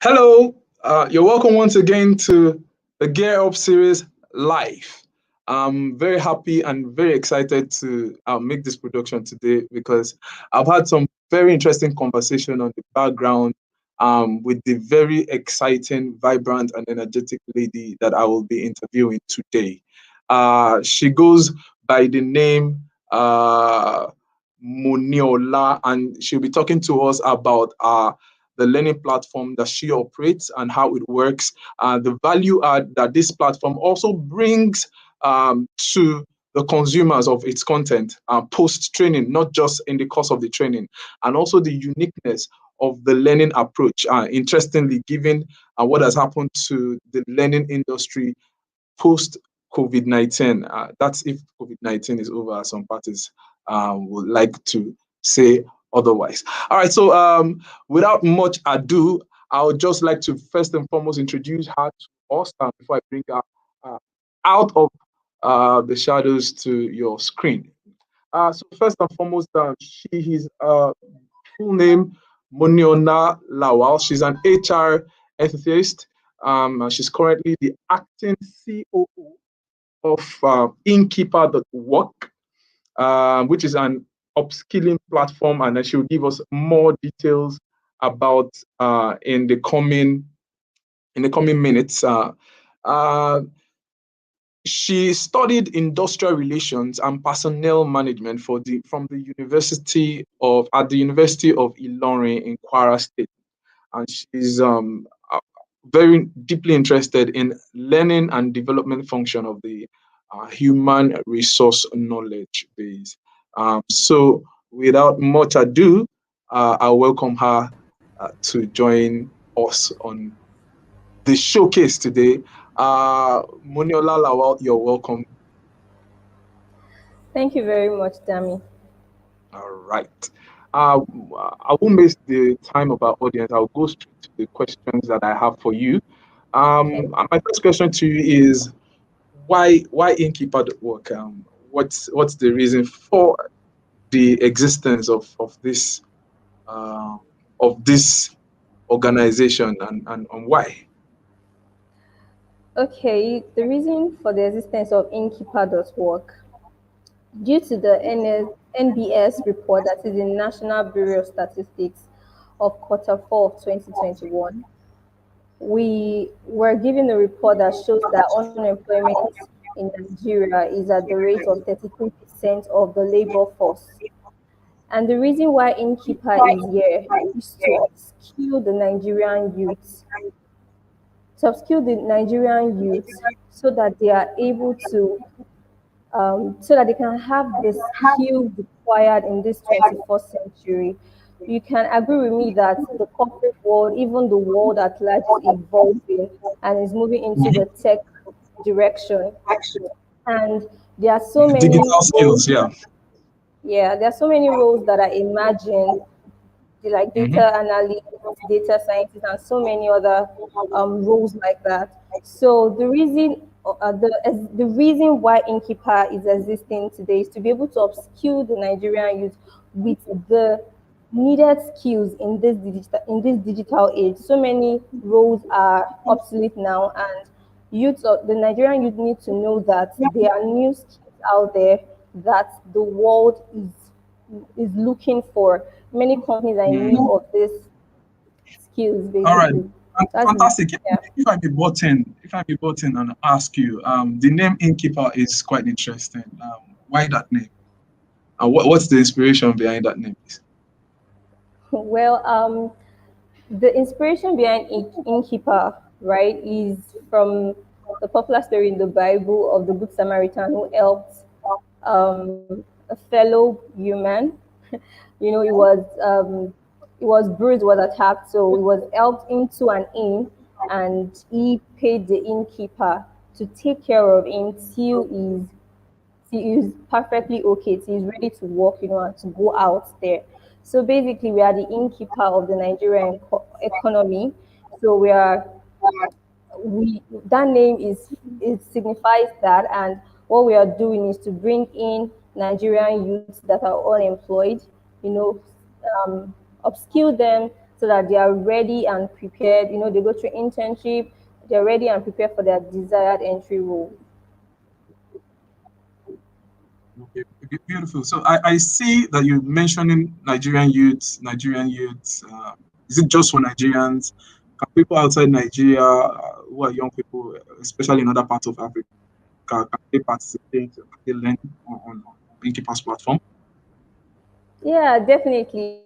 Hello, you're welcome once again to the GearUp series live. I'm very happy and very excited to make this production today because I've had some very interesting conversation on the background with the very exciting, vibrant, and energetic lady that I will be interviewing today. She goes by the name Moniola, and she'll be talking to us about the learning platform that she operates and how it works, the value add that this platform also brings to the consumers of its content post training, not just in the course of the training, and also the uniqueness of the learning approach. Interestingly, given what has happened to the learning industry post COVID-19, that's if COVID-19 is over, as some parties would like to say otherwise. All right, so without much ado, I would just like to first and foremost introduce her to us before I bring her out of the shadows to your screen. So first and foremost, she is full name Moniona Lawal. She's an HR enthusiast. And she's currently the acting COO of Innkeeper.work, which is an upskilling platform, and then she'll give us more details about in the coming minutes. She studied industrial relations and personnel management from the University of Ilorin in Kwara State, and she's very deeply interested in learning and development function of the human resource knowledge base. So without much ado, I welcome her to join us on the showcase today. Moniola Lawal, you're welcome. Thank you very much, Dami. All right. I won't waste the time of our audience. I'll go straight to the questions that I have for you. Okay. My first question to you is why Innkeeper.work? What's the reason for the existence of this organization and why? Okay, the reason for the existence of Innkeeper.work, due to the NBS report, that is the National Bureau of Statistics of Q4 of 2021, we were given a report that shows that unemployment in Nigeria is at the rate of 33% of the labor force. And the reason why Innkeeper is here is to upskill the Nigerian youth, so that they are able to, so that they can have the skills required in this 21st century. You can agree with me that the corporate world, even the world at large, is evolving and is moving into the tech direction. And there are so many Digital skills, roles, yeah. there are so many roles that are imagined, like Mhm. data analyst, data scientist, and so many other roles like that. So the reason why Innkeeper is existing today is to be able to upskill the Nigerian youth with the needed skills in this digital age. So many roles are obsolete now, and the Nigerian youth need to know that there are new skills out there that the world is looking for. Many companies are in need Mm. of these skills, All right. basically. That's Fantastic. yeah. If I be brought in and ask you, the name Innkeeper is quite interesting. Why that name? And what's the inspiration behind that name? Well, the inspiration behind Innkeeper, right, is from the popular story in the Bible of the Good Samaritan who helped a fellow human. It was bruised, was attacked, so he was helped into an inn, and he paid the innkeeper to take care of him till he is perfectly okay, till he's ready to walk, and to go out there. So basically, we are the innkeeper of the Nigerian economy. So we that name is it signifies that, and what we are doing is to bring in Nigerian youths that are unemployed, you know, upskill them so that they are ready and prepared. They go through internship, they're ready and prepared for their desired entry role. Okay, beautiful. So I see that you're mentioning Nigerian youths. Nigerian youths. Is it just for Nigerians? Can people outside Nigeria, who are young people, especially in other parts of Africa, can they participate? Can they learn on Beekeeper's platform? Yeah, definitely.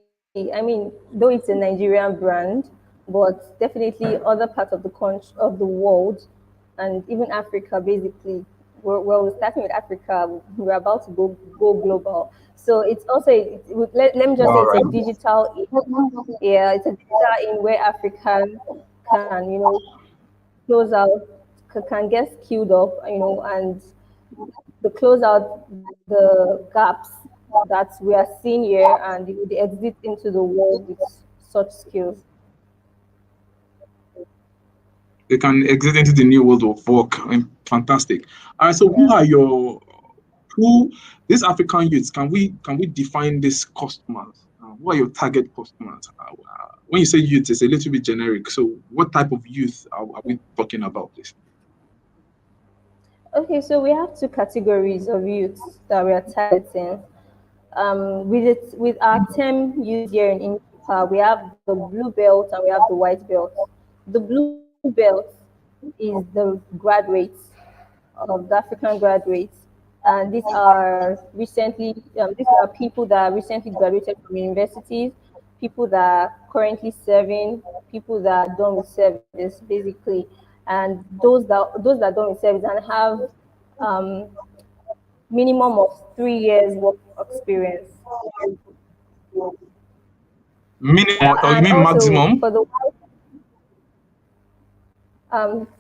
I mean, though it's a Nigerian brand, but definitely other parts of the country, of the world, and even Africa, basically. We're starting with Africa. We're about to go global. So it's also let me just say All it's a right. digital yeah, it's a digital in where Africans can close out, can get skilled up, and to close out the gaps that we are seeing here, and they exit into the world with such skills. They can exit into the new world of work. Fantastic. All right. So Yeah. who these African youths? Can we define these customers? Who are your target customers? When you say youth, it's a little bit generic. So what type of youth are we talking about, please? Okay, so we have two categories of youths that we are targeting. With our term used here in India, we have the blue belt and we have the white belt. The blue belt is the graduates of the African graduates, and these are people that recently graduated from universities, people that are currently serving, people that are done with service, basically, and those that are done with service and have um, minimum of 3 years work experience. Minimum, or you And mean also maximum? for the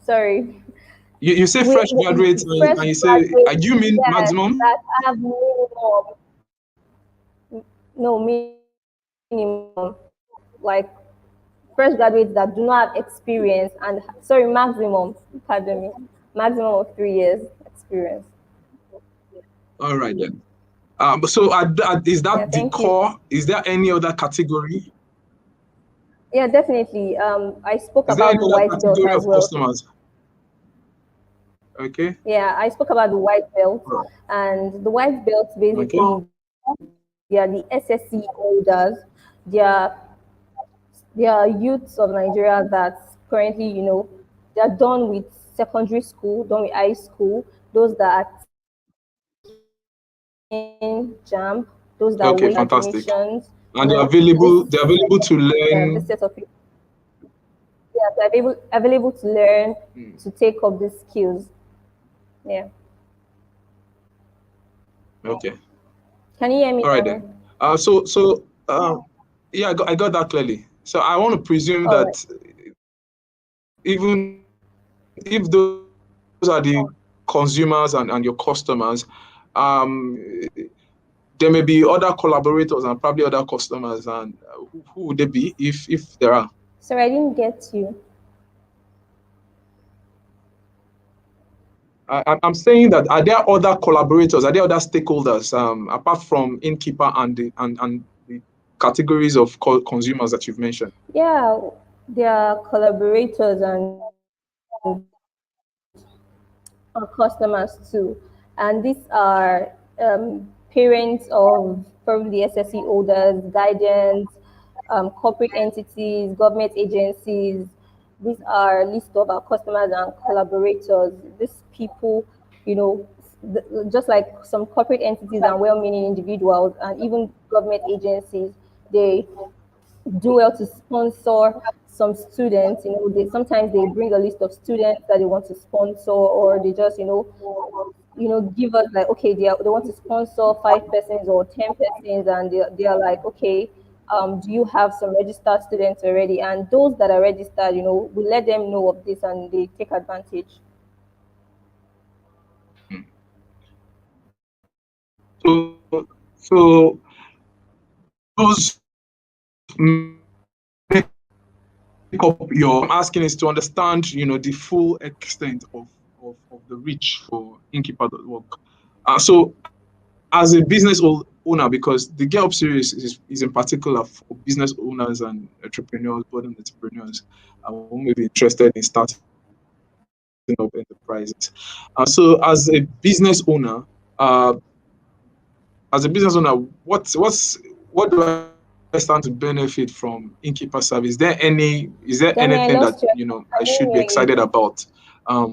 sorry, You say fresh we graduates, fresh and you say, graduates, do you mean yes, maximum? that have minimum, no minimum, like fresh graduates that do not have experience and sorry, maximum, pardon me, maximum of 3 years experience. All right then. So is Yeah, that the thank you. core? Is there any other category? Yeah, definitely. I spoke Is there any about the other white belt category as of well. customers? Okay. Yeah, I spoke about the white belt, All right. and the white belts Okay. basically they are the SSC holders. They are they are youths of Nigeria that currently, they are done with secondary school, done with high school. Those that are taking jam, those that are waiting Okay. Fantastic. admissions. And they're This available. They're available to this learn. set of people, yeah, they're available to learn, Hmm. to take up these skills. Yeah. Okay. Can you hear me All right now? then. Yeah, I got that clearly. So I want to presume All right. that even if those are the consumers and your customers, um, there may be other collaborators and probably other customers. And who would they be if there are? Sorry, I didn't get you. I'm saying that are there other collaborators? Are there other stakeholders apart from Innkeeper and the categories of consumers that you've mentioned? Yeah, they are collaborators and customers too. And these are parents of probably SSE holders, guidance, corporate entities, government agencies. These are list of our customers and collaborators. These people, you know, just like some corporate entities and well-meaning individuals and even government agencies, they do well to sponsor some students. Sometimes they bring a list of students that they want to sponsor, or they just give us like, okay, they want to sponsor 5 persons or 10 persons, and they are like, okay, do you have some registered students already? And those that are registered, we let them know of this and they take advantage. So those make up your. I'm asking is to understand, the full extent of the reach for Innkeeper.work. So as a business owner, because the GearUp series is in particular for business owners and entrepreneurs, budding entrepreneurs who may be interested in starting up enterprises. So uh, as a business owner, what do I stand to benefit from Innkeeper service? Is there Dami, anything I that lost you. I I should didn't be hear excited you. about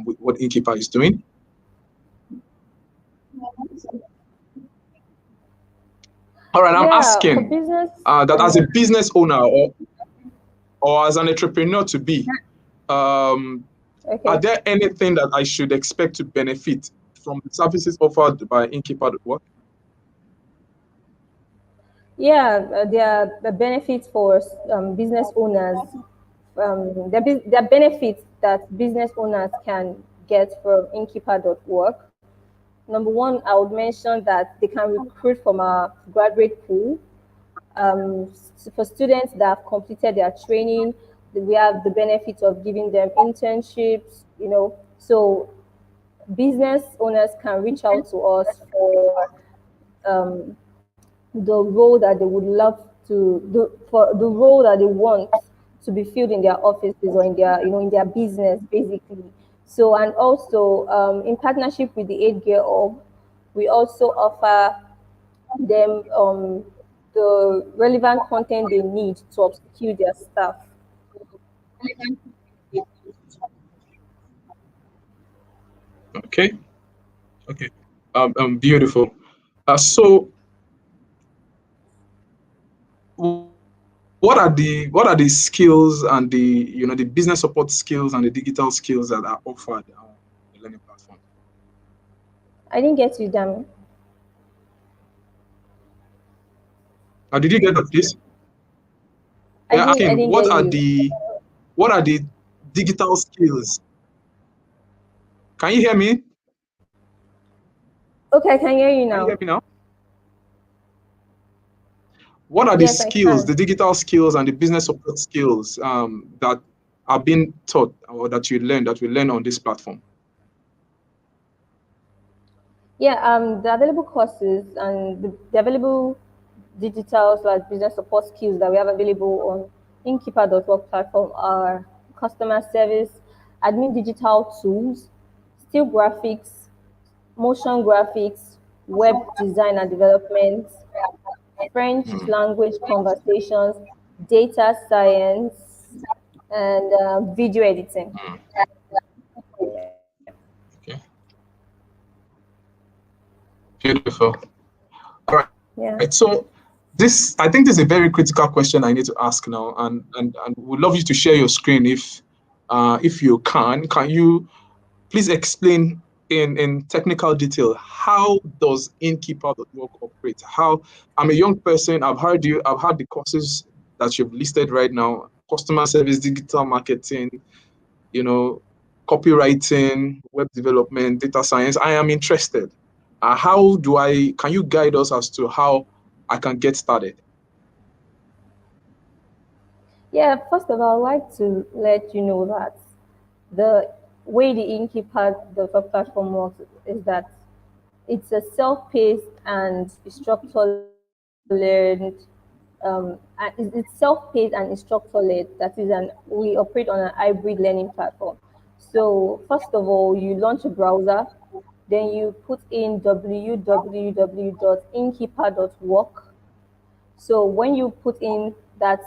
with what Innkeeper is doing? All right, I'm Yeah, for asking business that as a owners. business owner or as an entrepreneur to be, um, are Okay. there anything that I should expect to benefit from the services offered by Innkeeper.work? Yeah, there are the benefits for business owners. There are benefits that business owners can get from Innkeeper.work. Number one, I would mention that they can recruit from our graduate pool. For students that have completed their training, we have the benefit of giving them internships. So business owners can reach out to us for um, the role that they would love to do, for the role that they want to be filled in their offices or in their business, basically. So, and also in partnership with the 8 Gear Org, we also offer them the relevant content they need to upskill their staff. Okay, okay, beautiful. So, what are the skills and the business support skills and the digital skills that are offered on the learning platform? I didn't get you, damn. Did you get that, please? I Yeah, didn't. I asking didn't get you. what are the digital skills? Can you hear me? Okay, I can hear you Can you hear now. me now? What are the Yes, I skills, can. the digital skills and the business support skills that are being taught or that we learn on this platform? Yeah, the available courses and the available digital / business support skills that we have available on Innkeeper.work platform are customer service, admin digital tools, still graphics, motion graphics, web design and development, French Hmm, language conversations, data science, and video editing. hmm, okay, beautiful. All right. Yeah. So I think this is a very critical question I need to ask now, and would love you to share your screen if you can. Can you please explain in technical detail how does Innkeeper.work operate? How I'm a young person, I've had the courses that you've listed right now, customer service, digital marketing, you know, copywriting, web development, data science. I am interested. Can you guide us as to how I can get started? Yeah, first of all, I'd like to let you know that the way the Innkeeper platform works is that it's a self-paced and instructor-led. It's self-paced and instructor-led. That is, an we operate on a hybrid learning platform. So first of all, you launch a browser, then you put in www.innkeeper.work. So when you put in that,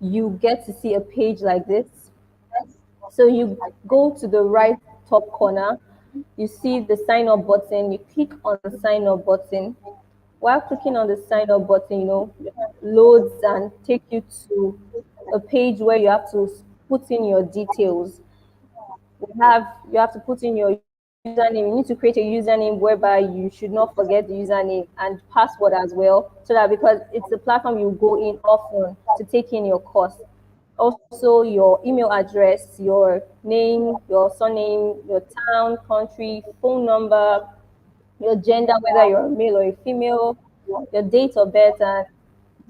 you get to see a page like this. So you go to the right top corner, you see the sign up button, you click on the sign up button. While clicking on the sign up button, loads and take you to a page where you have to put in your details. You have to put in your username. You need to create a username whereby you should not forget the username and password as well, so that because it's a platform you go in often to take in your course. Also, your email address, your name, your surname, your town, country, phone number, your gender, whether you're a male or a female, your date of birth, and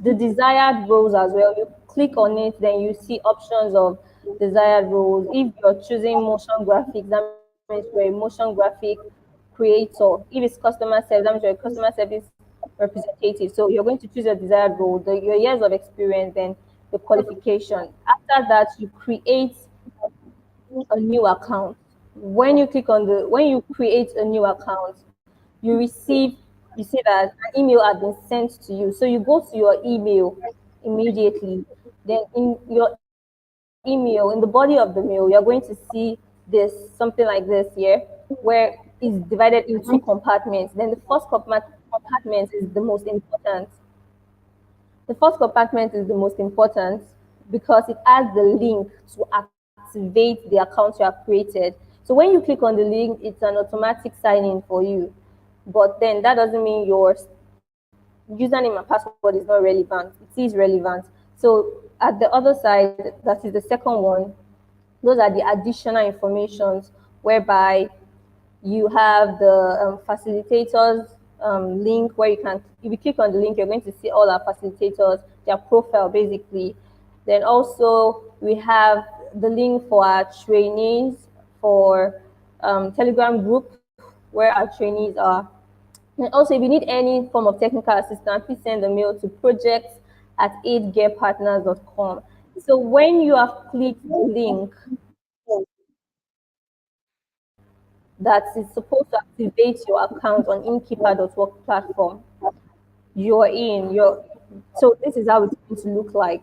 the desired roles as well. You click on it, then you see options of desired roles. If you're choosing motion graphics, that means you're a motion graphic creator. If it's customer service, that means you're a customer service representative. So you're going to choose your desired role, your years of experience, then the qualification. After that, you create a new account. When you create a new account, you see that an email has been sent to you. So you go to your email immediately. Then in your email, in the body of the mail, you're going to see this something like this here, where it's divided into compartments. Then the first compartment is the most important. The first compartment is the most important because it has the link to activate the account you have created. So when you click on the link, it's an automatic sign in for you. But then that doesn't mean your username and password is not relevant. It is relevant. So at the other side, that is the second one, those are the additional informations whereby you have the facilitators link where you can, if you click on the link, you're going to see all our facilitators, their profile basically. Then also we have the link for our trainees, for Telegram group where our trainees are. And also, if you need any form of technical assistance, please send a mail to projects@aidgearpartners.com. So when you have clicked the link that is supposed to activate your account on Innkeeper.work platform, you're in. So this is how it's going to look like.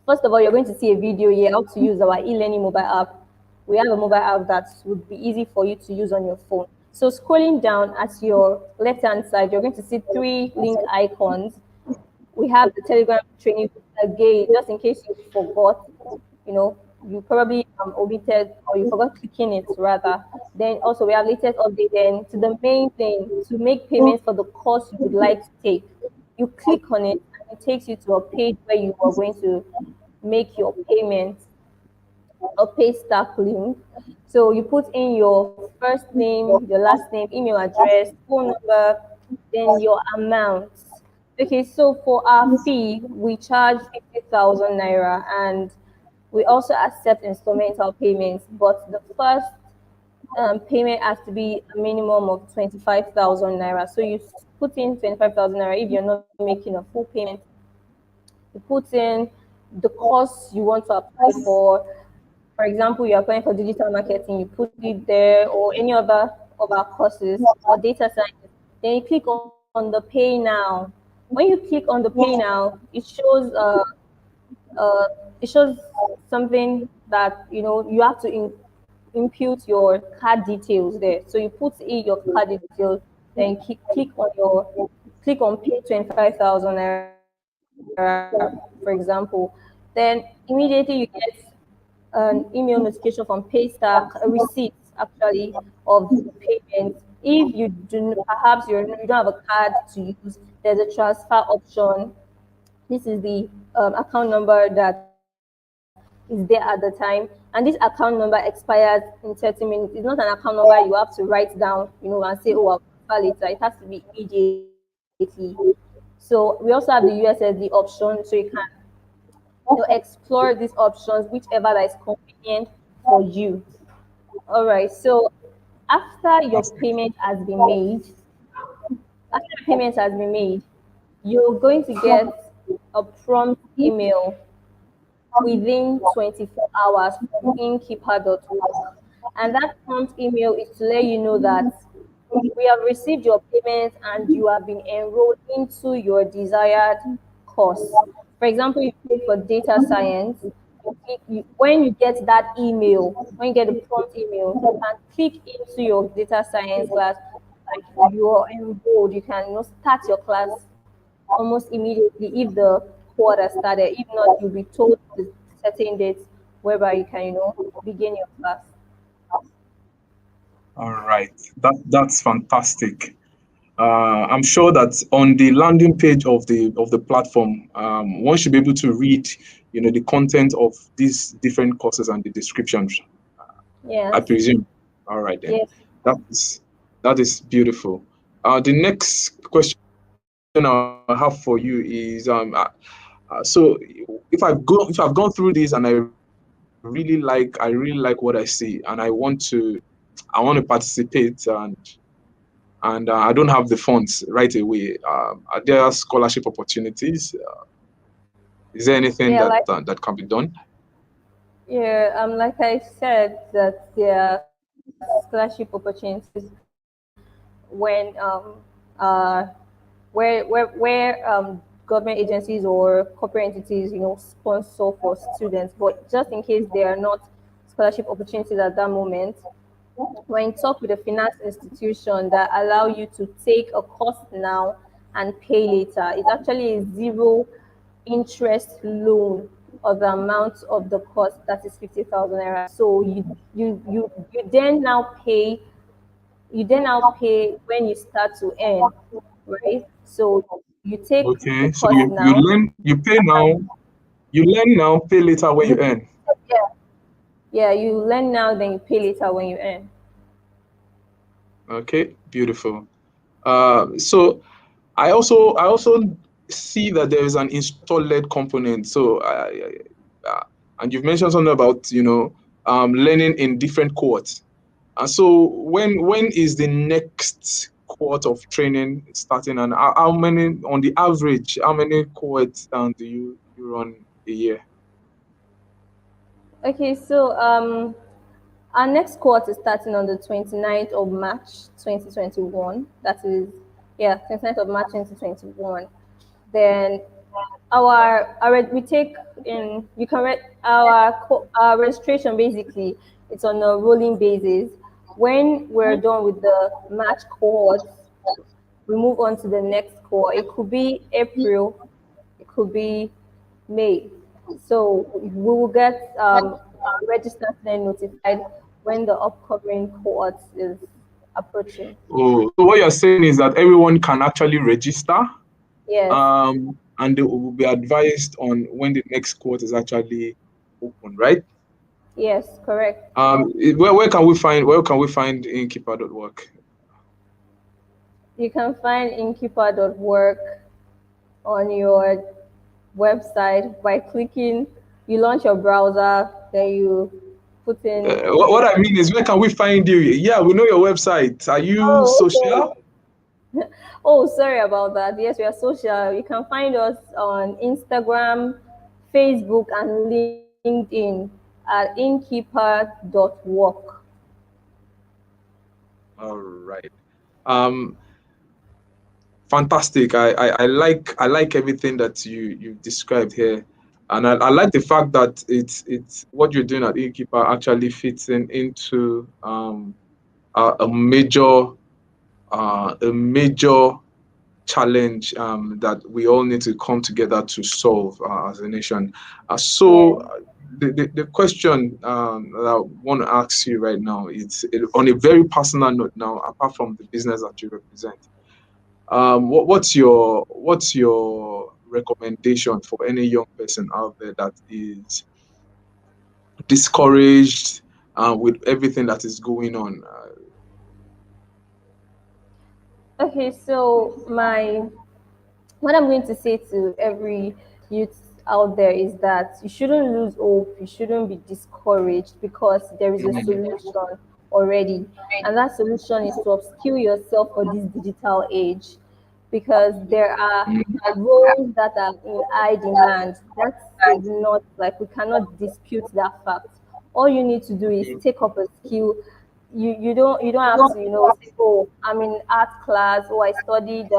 First of all, you're going to see a video here how to use our e-learning mobile app. We have a mobile app that would be easy for you to use on your phone. So scrolling down at your left-hand side, you're going to see 3 link icons. We have the Telegram training again, just in case you forgot, you probably omitted or you forgot clicking it rather. Then also we have latest update. Then to the main thing, to make payments for the course you would like to take, you click on it and it takes you to a page where you are going to make your payment, a pay stack link. So you put in your first name, your last name, email address, phone number, then your amount. Okay, so for our fee, we charge 50,000 naira, and we also accept installmental payments, but the first payment has to be a minimum of 25,000 naira. So you put in 25,000 naira if you're not making a full payment. You put in the course you want to apply for. For example, you're applying for digital marketing, you put it there, or any other of our courses, or data science. Then you click on the pay now. When you click on the pay now, it shows something that you have to input your card details there. So you put in your card details, then click on pay 25,000 naira, for example. Then immediately you get an email notification from Paystack, a receipt actually of the payment. If you do perhaps you don't have a card to use, there's a transfer option. This is the account number that is there at the time, and this account number expires in 30 minutes. It's not an account number you have to write down, and say, oh, I'll transfer later. It has to be immediately. So we also have the USSD option, so you can explore these options, whichever that is convenient for you. All right. So after your payment has been made, you're going to get a prompt email within 24 hours from Innkeeper.work. And that prompt email is to let you know that we have received your payment and you have been enrolled into your desired course. For example, you pay for data science. When you get that email, when you get the prompt email, you can click into your data science class. Like you're enrolled, you can start your class almost immediately if the quarter started. If not, you'll be told the certain dates whereby you can, begin your class. All right, that's fantastic. I'm sure that on the landing page of the platform, one should be able to read, the content of these different courses and the descriptions. Yes. I presume. All right then. Yes. That is beautiful. The next question I have for you is so if I've gone through this and I really like what I see and I want to participate, and and I don't have the funds right away. Are there scholarship opportunities? Is there anything Yeah, that like that can be done? yeah, like I said, that there are scholarship opportunities when government agencies or corporate entities, sponsor for students. But just in case there are not scholarship opportunities at that moment, when you talk with a finance institution that allow you to take a course now and pay later, it's actually a zero interest loan of the amount of the cost, that is 50,000 naira. So you then now pay, when you start to earn, right? So you take the Okay, so course you now. learn, you pay now, you learn now, pay later when you You earn. yeah, yeah, you learn now, then you pay later when you earn. Okay, beautiful. So I also see that there is an install-led component. So and you've mentioned something about learning in different cohorts. And so when is the next cohort of training starting, and how many on the average, how many cohorts do you run a year? Okay, so our next cohort is starting on the 29th of March 2021. That is, yeah, 29th of March 2021. Then we take in, you can read our registration. Basically, it's on a rolling basis. When we're done with the March cohort, we move on to the next cohort. It could be April, it could be May. So we will get registered and notified when the upcoming cohort is approaching. Oh, so what you're saying is that everyone can actually register, Yes, and they will be advised on when the next cohort is actually open, right? yes, correct. Where can we find Innkeeper.work? You can find Innkeeper.work on your website by clicking, you launch your browser, then you put in. What I mean is, where can we find you? Yeah, we know your website. Are you Oh, okay. social? Oh, sorry about that. Yes, we are social. You can find us on Instagram, Facebook, and LinkedIn at innkeeper.work. All right. Um, Fantastic. I like everything that you've described here, and I like the fact that it's what you're doing at Innkeeper actually fits into a major challenge that we all need to come together to solve as a nation. Yeah. The question that I want to ask you right now is on a very personal note now, apart from the business that you represent. What's your recommendation for any young person out there that is discouraged with everything that is going on? Okay, so my what I'm going to say to every youth out there is that you shouldn't lose hope, you shouldn't be discouraged, because there is a solution already. And that solution is to upskill yourself for this digital age, because there are roles that are in high demand. That is not, like, we cannot dispute that fact. All you need to do is take up a skill. You don't have to, say, oh, I'm in art class, or I studied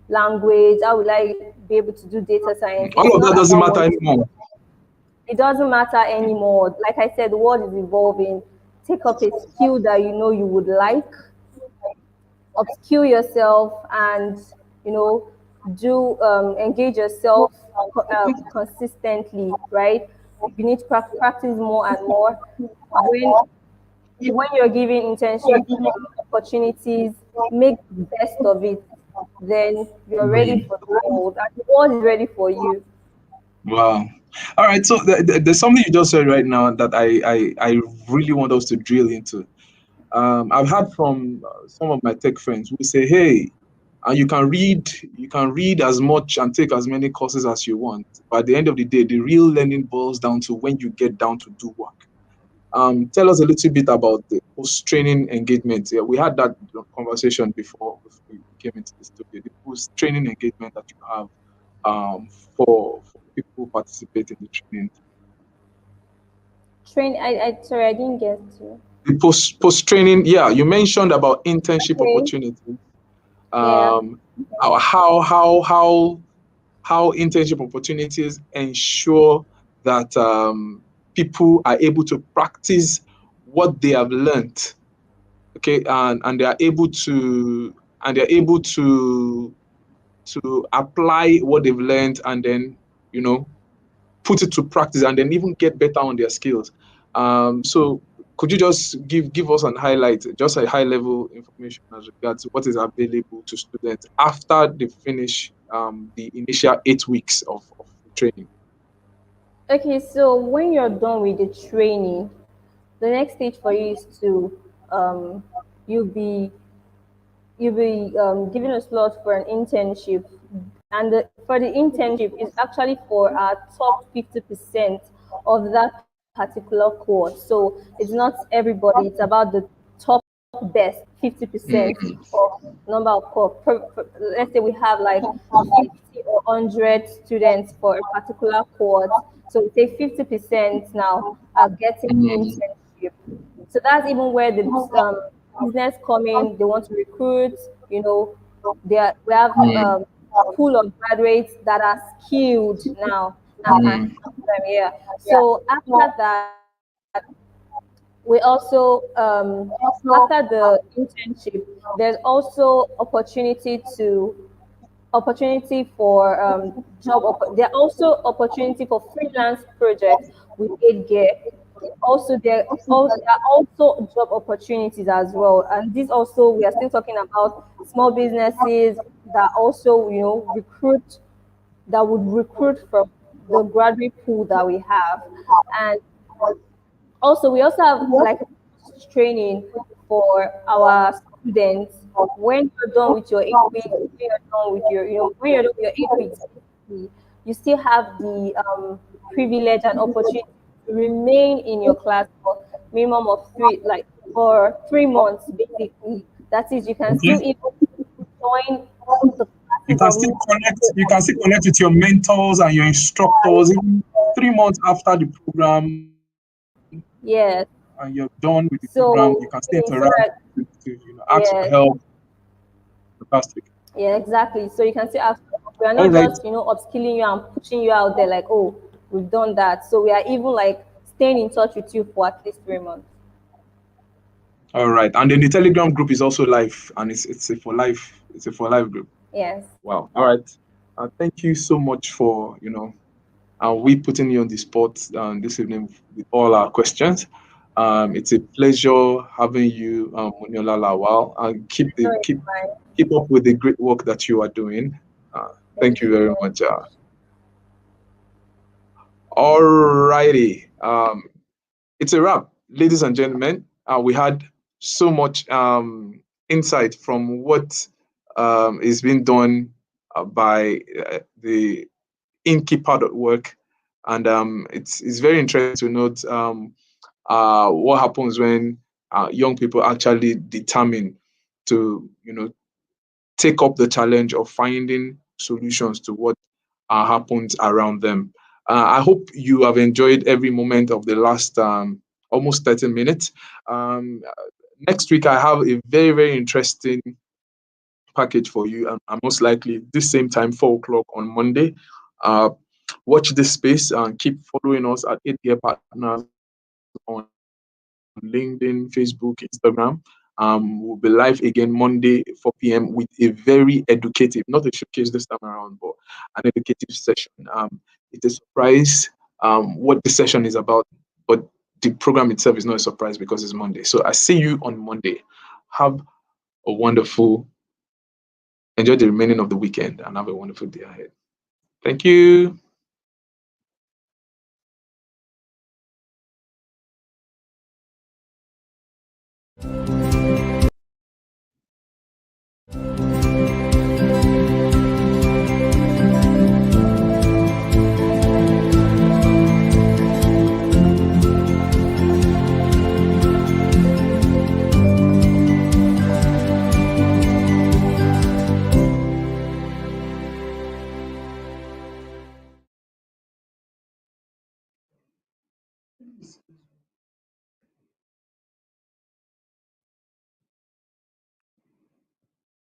language, how will I be able to do data science? All It's of that not doesn't about matter what anymore. it doesn't matter anymore. Like I said, the world is evolving. Take up a skill that you know you would like, upskill yourself, and you know do engage yourself consistently, right? You need to practice more and more. When you're given internship opportunities, make the best of it. Then you're ready for the world, and the world is ready for you. Wow. All right. So there's something you just said right now that I really want us to drill into. I've heard from some of my tech friends who say, "Hey, you can read as much and take as many courses as you want, but at the end of the day, the real learning boils down to when you get down to do work." Tell us a little bit about the post-training engagement. Yeah, we had that conversation before we came into the studio. The post-training engagement that you have for people who participate in the training. Sorry, I didn't get to. The post-training, yeah, you mentioned about internship Okay. opportunities. Yeah. How internship opportunities ensure that people are able to practice what they have learned, okay, and they are able to apply what they've learned, and then put it to practice, and then even get better on their skills. So could you just give us an highlight, just a high level information as regards what is available to students after they finish the initial 8 weeks of training? Okay, so when you're done with the training, the next stage for you is to um, you'll be given a slot for an internship, and for the internship is actually for our top 50% of that particular course. So it's not everybody; it's about the top best 50% of number of course. Let's say we have like 50 or 100 students for a particular course. So we say 50% now are getting internship. So that's even where the business come in. They want to recruit. We have pool of graduates that are skilled now. Yeah. So after that, we also after the internship, there's also opportunity for there are also opportunity for freelance projects with aid gear. Also there are also job opportunities as well, and this also we are still talking about small businesses that also would recruit from the graduate pool that we have. And also we also have like training for our students. When you're done with your 8 weeks, when you're done with your when you're done with your 8 weeks, you still have the privilege and opportunity to remain in your class for minimum of for 3 months basically. That is, you can Okay. still even join the You classes can of still connect. You can still connect with your mentors and your instructors even 3 months after the program, yes. and you're done with the program. You So can still so interact that to ask for yes. help. Fantastic. Yeah, exactly. So you can see us. We are All not right. just upskilling you and pushing you out there like, oh, we've done that. So we are even like staying in touch with you for at least 3 months. All right. And then the Telegram group is also live, and it's a for life. It's a for life group. Yes. Wow. All right. Thank you so much for we putting you on the spot this evening with all our questions. It's a pleasure having you, Muniola Lawal, and No, it's fine. keep up with the great work that you are doing. Thank Thank you you very very much. much. All righty. It's a wrap, ladies and gentlemen. We had so much insight from what is being done by the Innkeeper.work, and it's very interesting to note what happens when young people actually determine to take up the challenge of finding solutions to what happens around them. I hope you have enjoyed every moment of the last almost 30 minutes. Next week, I have a very, very interesting package for you, and most likely this same time, 4 o'clock on Monday. Watch this space and keep following us at 8 Gear Partners on LinkedIn, Facebook, Instagram. We'll be live again Monday, 4 p.m. with a very educative, not a showcase this time around, but an educative session. It's a surprise what the session is about, but the program itself is not a surprise because it's Monday. So I see you on Monday. Have a wonderful, enjoy the remaining of the weekend, and have a wonderful day ahead. Thank you.